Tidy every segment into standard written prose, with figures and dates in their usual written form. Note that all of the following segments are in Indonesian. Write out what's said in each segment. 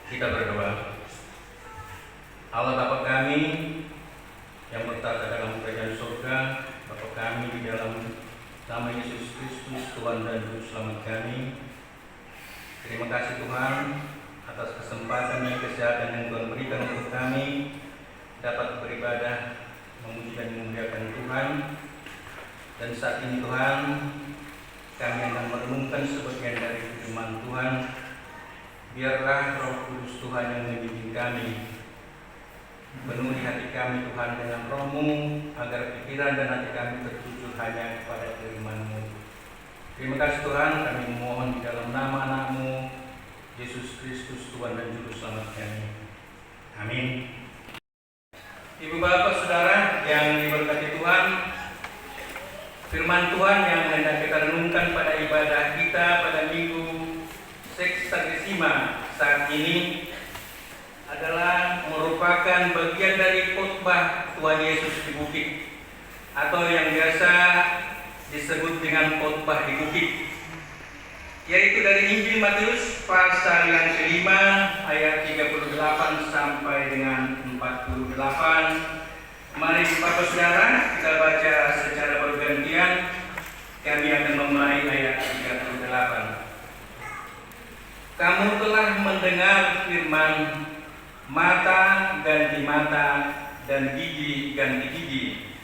Kita berdoa. Allah Bapa kami yang bertata dalam kerajaan surga, Bapa kami di dalam nama Yesus Kristus, Tuhan dan Juru Selamat kami. Terima kasih Tuhan atas kesempatan dan kesehatan yang Tuhan berikan untuk kami dapat beribadah, memuji dan memuliakan Tuhan. Dan saat ini Tuhan, kami akan merenungkan sebagian dari firman Tuhan. Biarlah Roh Kudus Tuhan yang membimbing kami, penuhi hati kami Tuhan dengan Roh-Mu, agar pikiran dan hati kami tertuju hanya kepada firman-Mu. Terima kasih Tuhan, kami memohon di dalam nama anak-Mu Yesus Kristus, Tuhan dan Juru Selamat kami. Amin. Ibu bapak saudara yang diberkati Tuhan, firman Tuhan yang hendak kita renungkan pada ibadah kita pada minggu Seksagesima saat ini adalah merupakan bagian dari khotbah Tuhan Yesus di bukit, atau yang biasa disebut dengan khotbah di bukit, yaitu dari Injil Matius pasal yang kelima ayat 38 sampai dengan 48. Mari Bapak Saudara kita baca secara bergantian. Kami akan memulai ayat 38. Kamu telah mendengar firman, mata ganti mata dan gigi ganti gigi.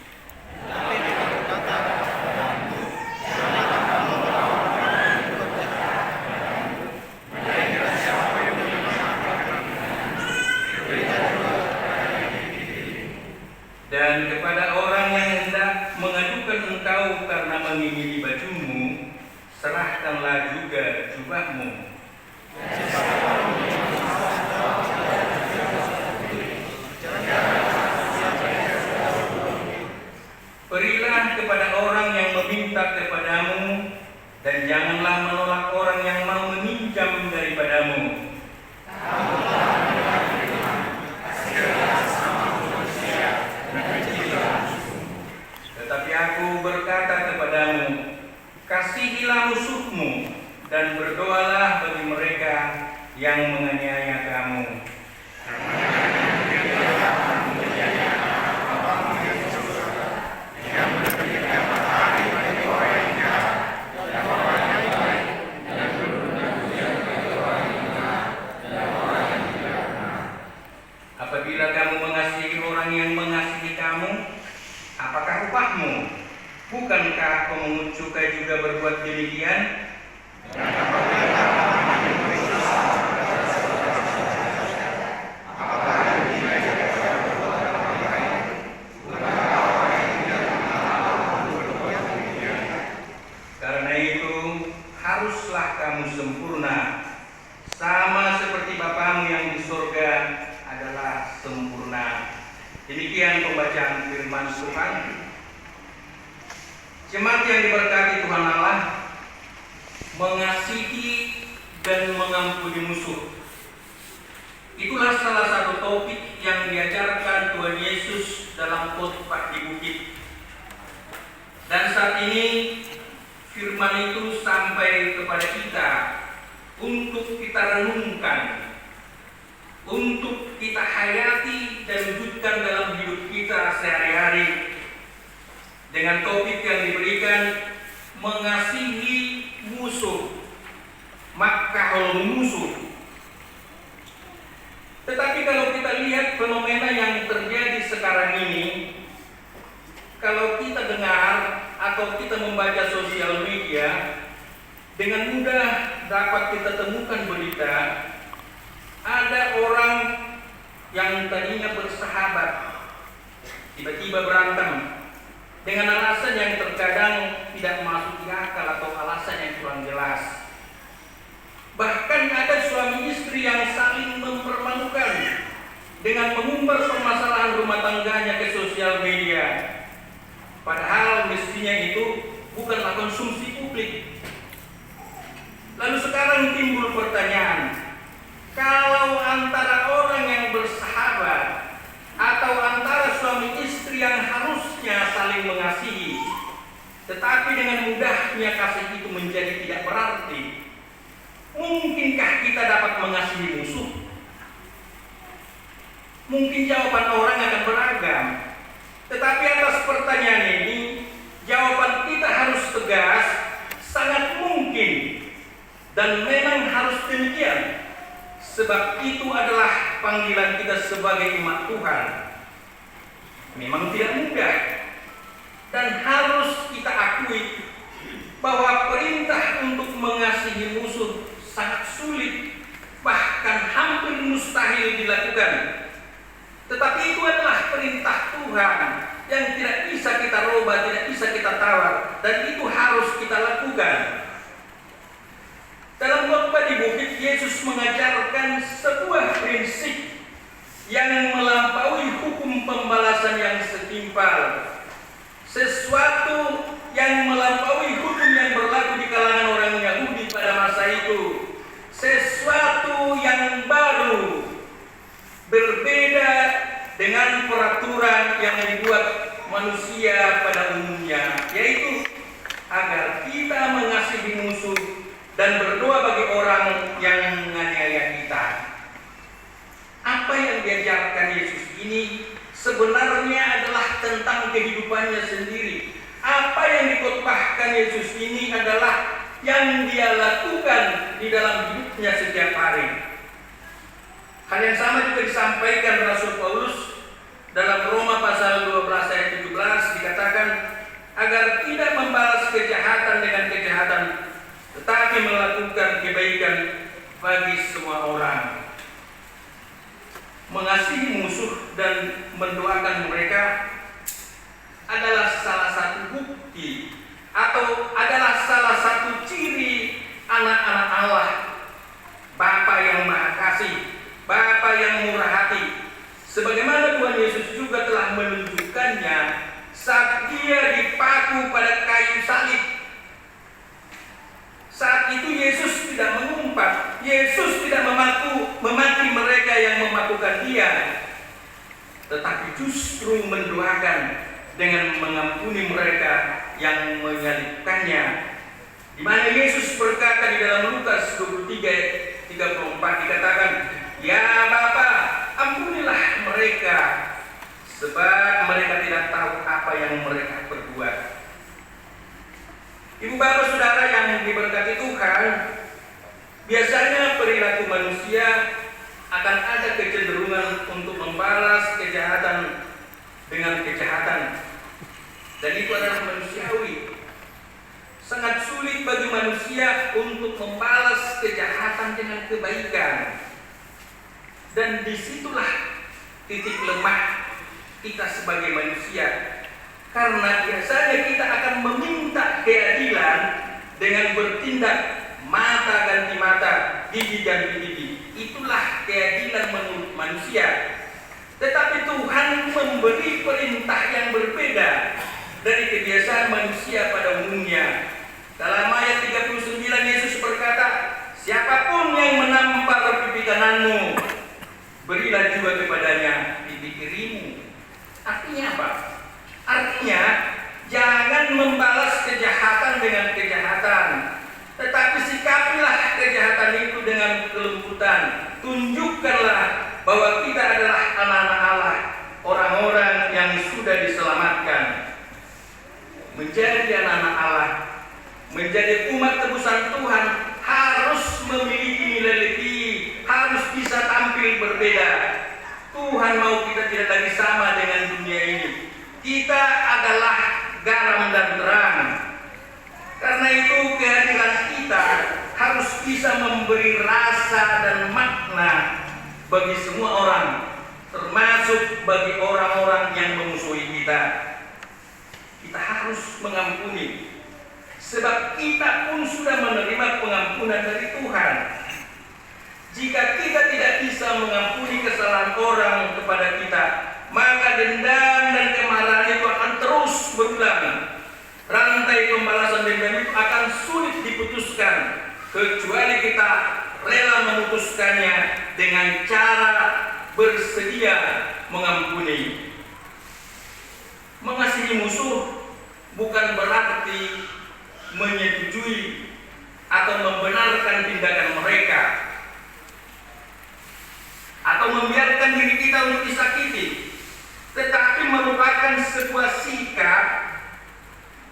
Tapi aku berkata kepadamu, janganlah kamu melawan orang yang berjahat kepadamu. Melainkan siapa yang menyelamatkan kepadamu, berikan pula kepada yang dipilih. Dan kepada orang yang hendak mengadukan engkau karena mengingini bajumu, serahkanlah juga jubahmu. Berilah kepada orang yang meminta kepadamu, dan janganlah menolak orang yang mau meminjam daripadamu. Tetapi aku berkata kepadamu, kasihilah musuhmu dan berdoalah bagi mereka yang menganiaya kamu. Apabila kamu mengasihi orang yang mengasihi kamu, apakah upahmu? Bukankah pemungut cukai juga berbuat demikian? Karena itu, haruslah kamu sempurna, sama seperti Bapamu yang di surga adalah sempurna. Demikian pembacaan firman Tuhan. Jemaat yang diberkati Tuhan Allah, mengasihi dan mengampuni musuh, itulah salah satu topik yang diajarkan Tuhan Yesus dalam khotbah di bukit. Dan saat ini firman itu sampai kepada kita untuk kita renungkan, untuk kita hayati dan wujudkan dalam hidup kita sehari-hari, dengan topik yang diberikan mengasihi musuh, makahul musuh. Tetapi kalau kita lihat fenomena yang terjadi sekarang ini, kalau kita dengar atau kita membaca sosial media, dengan mudah dapat kita temukan berita ada orang yang tadinya bersahabat tiba-tiba berantem dengan alasan yang terkadang tidak masuk di akal atau alasan yang kurang jelas. Bahkan ada suami istri yang saling mempermalukan dengan mengumbar permasalahan rumah tangganya ke sosial media, padahal mestinya itu bukanlah konsumsi publik. Lalu sekarang timbul pertanyaan, kalau antara orang yang bersahabat atau antara suami istri yang harusnya saling mengasihi, tetapi dengan mudahnya kasih itu menjadi tidak berarti, mungkinkah kita dapat mengasihi musuh? Mungkin jawaban orang akan beragam, tetapi atas pertanyaan ini, jawaban kita harus tegas, sangat mungkin, dan memang harus demikian. Sebab itu adalah panggilan kita sebagai umat Tuhan. Memang tidak mudah, dan harus kita akui bahwa perintah untuk mengasihi musuh sangat sulit, bahkan hampir mustahil dilakukan. Tetapi itu adalah perintah Tuhan yang tidak bisa kita rubah, tidak bisa kita tawar, dan itu harus kita lakukan. Dalam khotbah di bukit, Yesus mengajarkan sebuah prinsip yang melampaui hukum pembalasan yang setimpal. Sesuatu yang melampaui hukum yang berlaku di kalangan orang Yahudi pada masa itu. Sesuatu yang baru, berbeda dengan peraturan yang dibuat manusia pada umumnya, yaitu agar kita mengasihi musuh dan berdoa bagi orang yang menganiaya kita. Apa yang diajarkan Yesus ini sebenarnya adalah tentang kehidupannya sendiri. Apa yang dikhotbahkan Yesus ini adalah yang dia lakukan di dalam hidupnya setiap hari. Hal yang sama juga disampaikan Rasul Paulus dalam Roma pasal 12 ayat 17, dikatakan agar tidak membalas kejahatan dengan kejahatan, tetapi melakukan kebaikan bagi semua orang. Mengasihi musuh dan mendoakan mereka adalah salah satu bukti atau adalah salah satu ciri anak-anak Allah, Bapa yang Maha Kasih, Bapa yang murah hati, sebagaimana Tuhan Yesus juga telah menunjukkannya saat dia dipaku pada kayu salib. Saat itu Yesus tidak mengumpat, Yesus tidak memaki mereka yang memakukan dia, tetapi justru mendoakan dengan mengampuni mereka yang menyalibkannya. Di mana Yesus berkata di dalam Lukas 23:34, dikatakan, "Ya Bapa, ampunilah mereka, sebab mereka tidak tahu apa yang mereka perbuat." Ibu bapak saudara yang diberkati Tuhan, biasanya perilaku manusia akan ada kecenderungan untuk membalas kejahatan dengan kejahatan, dan itu adalah manusiawi. Sangat sulit bagi manusia untuk membalas kejahatan dengan kebaikan. Dan disitulah titik lemah kita sebagai manusia. Karena biasanya kita akan meminta keadilan dengan bertindak mata ganti mata, gigi ganti gigi. Itulah keadilan menurut manusia. Tetapi Tuhan memberi perintah yang berbeda dari kebiasaan manusia pada umumnya. Dalam ayat 39 Yesus berkata, "Siapapun yang menampar pipi kananmu, berilah juga kepadanya pipi kirimu." Artinya apa? Artinya jangan membalas kejahatan dengan kejahatan, tetapi sikapilah kejahatan itu dengan kelembutan. Tunjukkanlah bahwa kita adalah anak-anak Allah, orang-orang yang sudah diselamatkan. Menjadi anak-anak Allah, menjadi umat tebusan Tuhan harus memiliki nilai lebih, harus bisa tampil berbeda. Tuhan mau kita tidak lagi sama dengan dunia ini. Kita adalah garam dan terang. Karena itu kehadiran kita harus bisa memberi rasa dan makna bagi semua orang, termasuk bagi orang-orang yang memusuhi kita. Kita harus mengampuni, sebab kita pun sudah menerima pengampunan dari Tuhan. Jika kita tidak bisa mengampuni kesalahan orang kepada kita, maka dendam dan kemarahan itu akan terus berulang. Rantai pembalasan dendam itu akan sulit diputuskan, kecuali kita rela memutuskannya dengan cara bersedia mengampuni. Mengasihi musuh bukan berarti menyetujui atau membenarkan tindakan mereka, atau membiarkan memaksakan diri kita untuk disakiti, tetapi merupakan sebuah sikap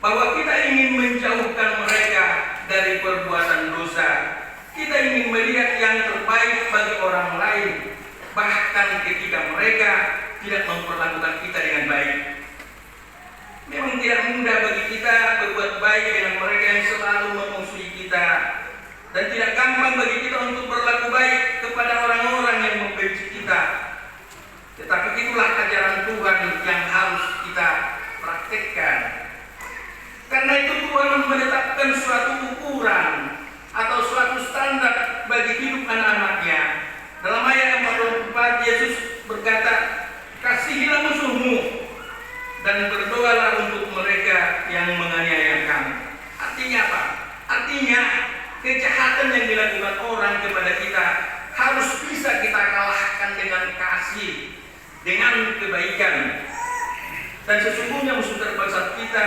bahwa kita ingin menjauhkan mereka dari perbuatan dosa. Kita ingin melihat yang terbaik bagi orang lain, bahkan ketika mereka tidak memperlakukan kita dengan baik. Memang tidak mudah bagi kita berbuat baik dengan mereka yang selalu memusuhi kita, dan tidak gampang bagi kita untuk berlaku baik kepada orang-orang yang membenci kita. Tetapi itulah ajaran Tuhan yang harus kita praktekkan. Karena itu Tuhan menetapkan suatu ukuran atau suatu standar bagi hidup anak-anaknya. Dalam ayat 44 Yesus berkata, "Kasihilah musuhmu dan berdoalah untuk mereka yang menganiaya kamu." Artinya apa? Artinya kejahatan yang dilakukan orang kepada kita harus bisa kita kalahkan dengan kasih, dengan kebaikan. Dan sesungguhnya musuh terbesar kita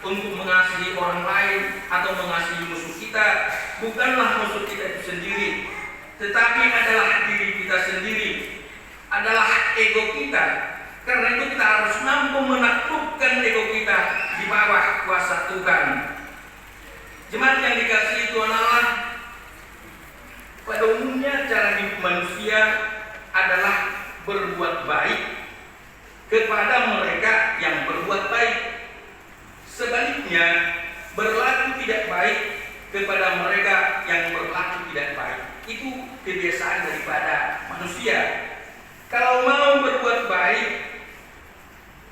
untuk mengasihi orang lain atau mengasihi musuh kita bukanlah musuh kita itu sendiri, tetapi adalah diri kita sendiri, adalah ego kita. Karena itu kita harus mampu menaklukkan ego kita di bawah kuasa Tuhan. Jemaat yang dikasihi Tuhan Allah, pada umumnya cara hidup manusia adalah berbuat baik kepada mereka yang berbuat baik. Sebaliknya, berlaku tidak baik kepada mereka yang berlaku tidak baik. Itu kebiasaan daripada manusia. Kalau mau berbuat baik,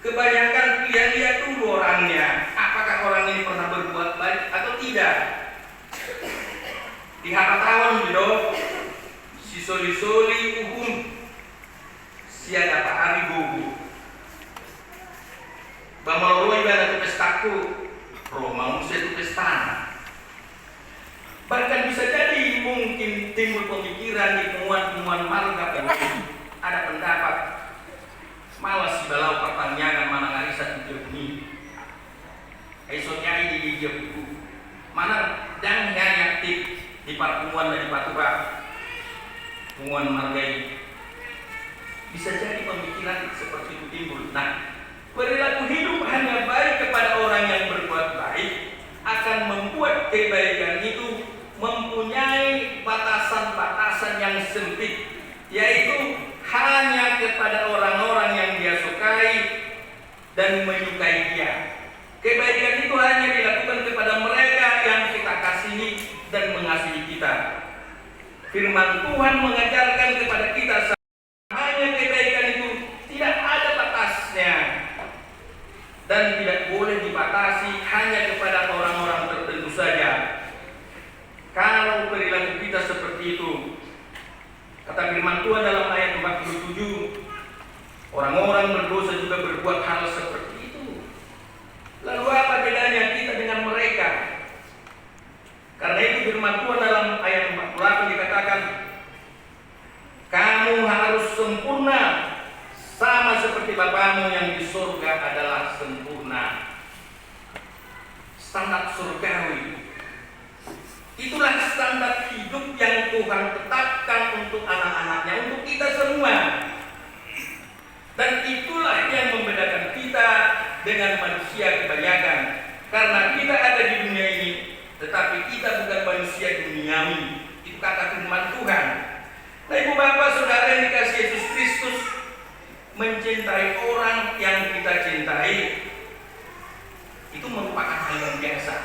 kebanyakan lihat dulu orangnya, apakah orang ini pernah berbuat baik atau tidak. Di hapatawan gitu, si soli-soli hukum siada pak hari gugu. Bamaloroi bada tu pestaku, Roma musia tu pestana. Bahkan bisa jadi mungkin timbul pemikiran di temuan-temuan marga penting. Ada pendapat malas balau pertanyaan mana ngarisan itu ini. Esoknya ini di dia buku. Mana dan hanya aktif di pertemuan dari Patuba, temuan marga ini. Bisa jadi pemikiran seperti itu timbul. Nah, perilaku hidup hanya baik kepada orang yang berbuat baik akan membuat kebaikan itu mempunyai batasan-batasan yang sempit, yaitu hanya kepada orang-orang yang dia sukai dan menyukai dia. Kebaikan itu hanya dilakukan kepada mereka yang kita kasihi dan mengasihi kita. Firman Tuhan mengajarkan kepada kita hanya kebaikan itu tidak ada batasnya dan tidak boleh dibatasi hanya kepada orang-orang tertentu saja. Kalau perilaku kita seperti itu, kata firman Tuhan dalam ayat 47, orang-orang berdosa juga berbuat hal seperti itu. Lalu apa bedanya kita dengan mereka? Karena itu firman Tuhan dalam ayat 48 dikatakan, kamu harus sempurna sama seperti Bapamu yang di surga adalah sempurna. Standar surgawi. Itulah standar hidup yang Tuhan tetapkan untuk anak-anaknya, untuk kita semua. Dan itulah yang membedakan kita dengan manusia kebanyakan. Karena kita ada di dunia ini, tetapi kita bukan manusia duniawi. Itu kata firman Tuhan. Nah, ibu bapak saudara yang dikasihi Yesus Kristus, mencintai orang yang kita cintai itu merupakan hal yang biasa.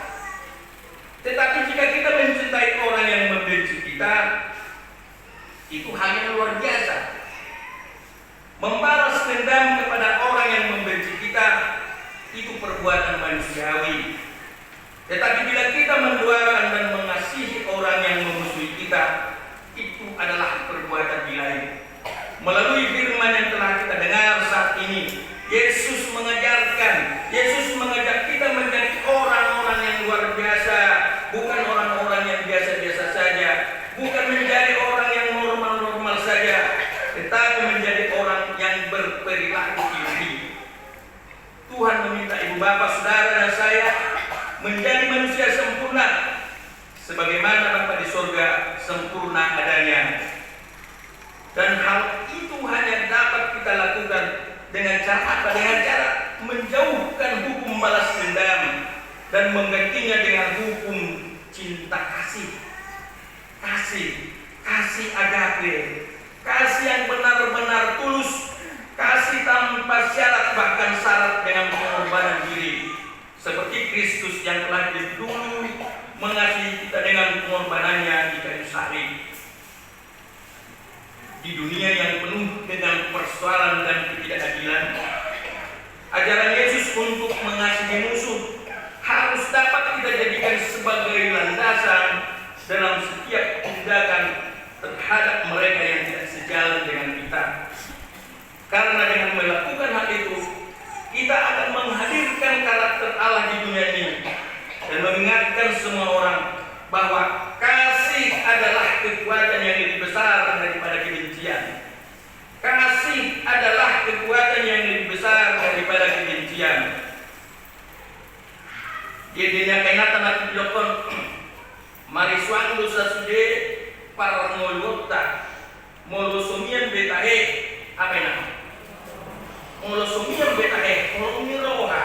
Tetapi jika kita mencintai orang yang membenci kita, itu hal yang luar biasa. Membalas dendam kepada orang yang membenci kita itu perbuatan manusiawi. Tetapi bila kita mendoakan dan mengasihi orang yang memusuhi kita, itu adalah perbuatan ilahi. Melalui firman yang telah kita dengar saat ini, Yesus mengajarkan, Yesus mengajak kita menjadi orang-orang yang luar biasa, bukan orang-orang yang biasa-biasa saja, bukan menjadi orang yang normal-normal saja, tetapi menjadi orang yang berperilaku ilahi. Tuhan meminta ibu bapak, saudara dan saya menjadi manusia sempurna, sebagaimana Bapa di surga sempurna adanya. Dan hal itu hanya dapat Dengan cara apa? Dengan cara menjauhkan hukum balas dendam dan menggantinya dengan hukum cinta kasih. Kasih agape, kasih yang benar-benar tulus, kasih tanpa syarat, bahkan syarat dengan pengorbanan diri. Seperti Kristus yang telah dulu mengasihi kita dengan pengorbanannya di kayu salib. Di dunia yang penuh dengan persoalan dan ketidakadilan, ajaran Yesus untuk mengasihi musuh harus dapat kita jadikan sebagai landasan dalam setiap tindakan terhadap mereka yang tidak sejalan dengan kita. Karena dengan melakukan hal itu, kita akan menghadirkan karakter Allah di dunia ini dan mengingatkan semua orang bahwa kasih adalah kekuatan yang lebih besar daripada kebencian. Kasih adalah kekuatan yang lebih besar daripada kebencian. Dia dinyakan nanti dokon mari suang dosa sude para ngolota molosomian betahe apa nama molosomian betahe kolongi roha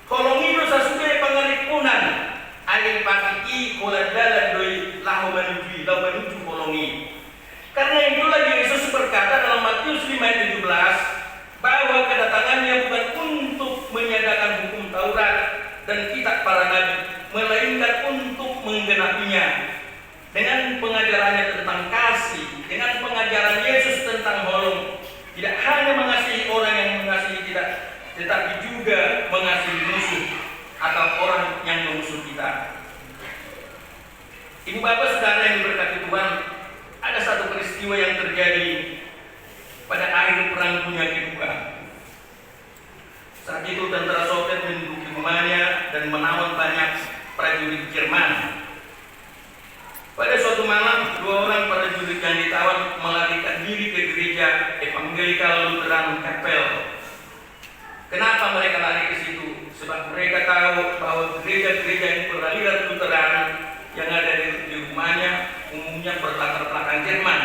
kolongi dosa sude pangalipunan alin pati koladala doi lahu menuju kolongi. Karena itulah Yesus berkata dalam Matius 5:17 bahwa kedatangannya bukan untuk menyatakan hukum Taurat dan kitab para nabi, melainkan untuk menggenapinya. Dengan pengajarannya tentang kasih, dengan pengajaran Yesus tentang holong, tidak hanya mengasihi orang yang mengasihi kita, tetapi juga mengasihi musuh atau orang yang memusuh kita. Ibu bapak saudara yang diberkati Tuhan, ada satu peristiwa yang terjadi pada akhir perang dunia kedua. Saat itu tentara Soviet menduduki Rumania dan menawan banyak prajurit Jerman. Pada suatu malam, 2 orang prajurit yang ditawan melarikan diri ke gereja Evangelikal Lutheran Kapel. Kenapa mereka lari ke situ? Sebab mereka tahu bahwa gereja-gereja yang beraliran Lutheran yang ada di Rumania umumnya berlatar belakang Jerman.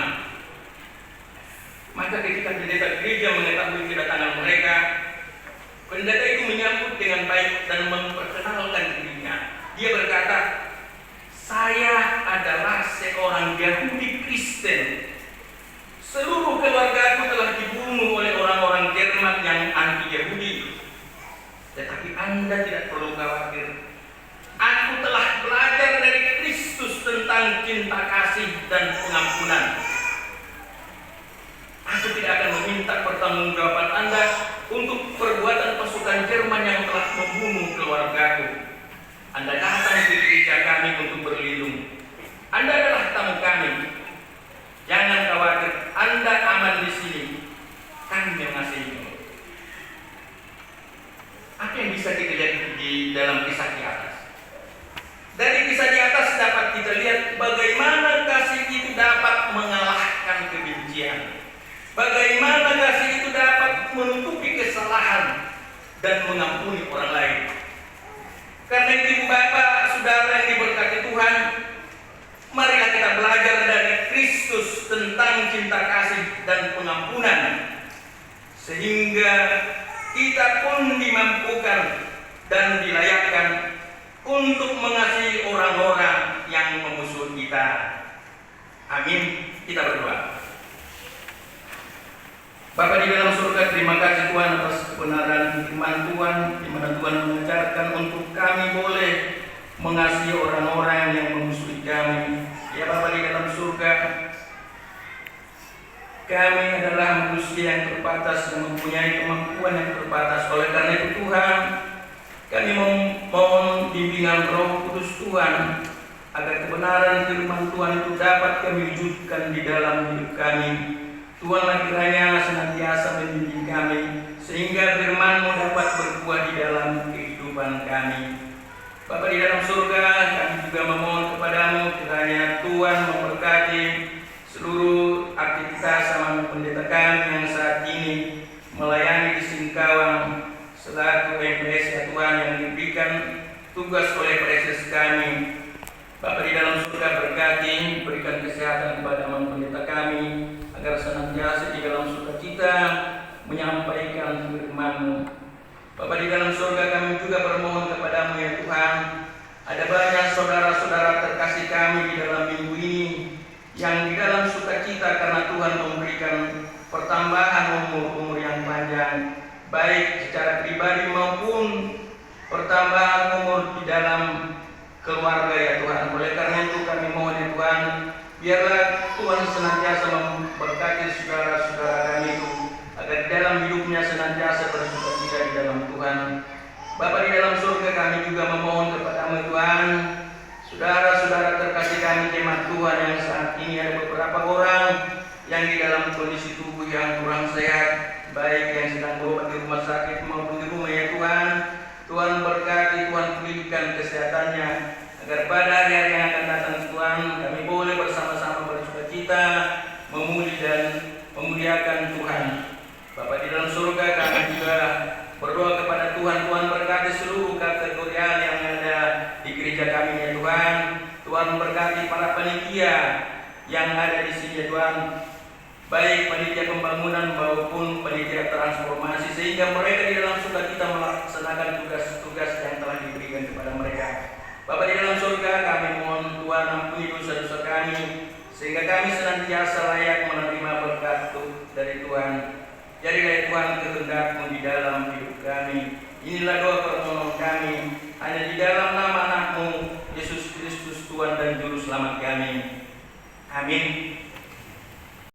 Maka ketika pendeta gereja mengetahui kedatangan mereka, pendeta itu menyambut dengan baik dan memperkenalkan dirinya. Dia berkata, "Saya adalah seorang Yahudi Kristen. Seluruh keluargaku telah dibunuh oleh orang-orang Jerman yang anti-Yahudi. Tetapi Anda tidak perlu khawatir. Aku telah belajar dari Kristus tentang cinta kasih dan pengampunan. Aku tidak akan meminta pertanggungjawaban Anda untuk perbuatan pasukan Jerman yang telah membunuh keluargaku. Anda datang ke gereja kami untuk berlindung. Anda adalah tamu kami. Jangan khawatir, Anda aman di sini. Kami mengasihimu." Apa yang bisa kita lihat di dalam kisah di atas? Dari kisah di atas dapat kita lihat bagaimana kasih itu dapat mengalahkan kebencian. Bagaimana kasih itu dapat menutupi kesalahan dan mengampuni orang lain. Karena itu ibu bapak, saudara yang diberkati Tuhan, marilah kita belajar dari Kristus tentang cinta kasih dan pengampunan, sehingga kita pun dimampukan dan dilayakkan untuk mengasihi orang-orang yang memusuhi kita. Amin. Kita berdoa. Bapa di dalam surga, terima kasih Tuhan atas kebenaran firman Tuhan, di mana Tuhan mengajarkan untuk kami boleh mengasihi orang-orang yang memusuhi kami. Ya Bapa di dalam surga, kami adalah manusia yang terbatas dan mempunyai kemampuan yang terbatas. Oleh karena itu Tuhan, kami mohon bimbingan Roh Kudus Tuhan agar kebenaran firman Tuhan itu dapat kami wujudkan di dalam hidup kami. Tuhanlah kiranya senantiasa membimbing kami sehingga firman-Mu dapat berbuah di dalam kehidupan kami. Bapa di dalam surga, kami juga memohon kepadamu kiranya Tuhan memberkati seluruh aktivitas sama pendeta kami yang saat ini melayani di Singkawang selaku MPS ya Tuhan yang diberikan tugas oleh preses kami. Bapa di dalam surga, berkati, berikan kesehatan kepada pendeta kami agar senantiasa di dalam sukacita menyampaikan dalam sukacita karena Tuhan memberikan pertambahan umur yang panjang, baik secara pribadi maupun pertambahan umur di dalam keluarga ya Tuhan. Oleh karena itu kami mohon ya Tuhan, biarlah Tuhan senantiasa memberkati saudara-saudara kami itu, agar di dalam hidupnya senantiasa bersukacita di dalam Tuhan. Bapa di dalam surga, kami juga memohon kepada-Mu Tuhan, saudara-saudara terkasih kami jemaat Tuhan yang saat ini ada beberapa orang yang di dalam kondisi tubuh yang kurang sehat, baik yang sedang berobat di rumah sakit maupun di rumah ya Tuhan. Tuhan berkati, Tuhan pulihkan kesehatannya, agar pada hari-hari yang akan datang Tuhan kami boleh bersama-sama bersukacita, memuji dan memuliakan Tuhan. Bapa di dalam surga, kami juga berdoa kepada Tuhan, Tuhan berkati seluruh kategori yang ada di gereja kami ya Tuhan. Tuhan berkati para panitia yang ada di sini ya Tuhan, baik panitia pembangunan maupun panitia transformasi, sehingga mereka di dalam sukacita melaksanakan tugas-tugas yang telah diberikan kepada mereka. Bapa di dalam surga, kami mohon Tuhan ampuni dosa-dosa kami, sehingga kami senantiasa layak menerima berkat dari Tuhan. Jadilah Tuhan kehendak-Mu di dalam hidup kami. Inilah doa permohonan kami, hanya di dalam nama anak-Mu Yesus Kristus, Tuhan dan Juru Selamat kami. Amin.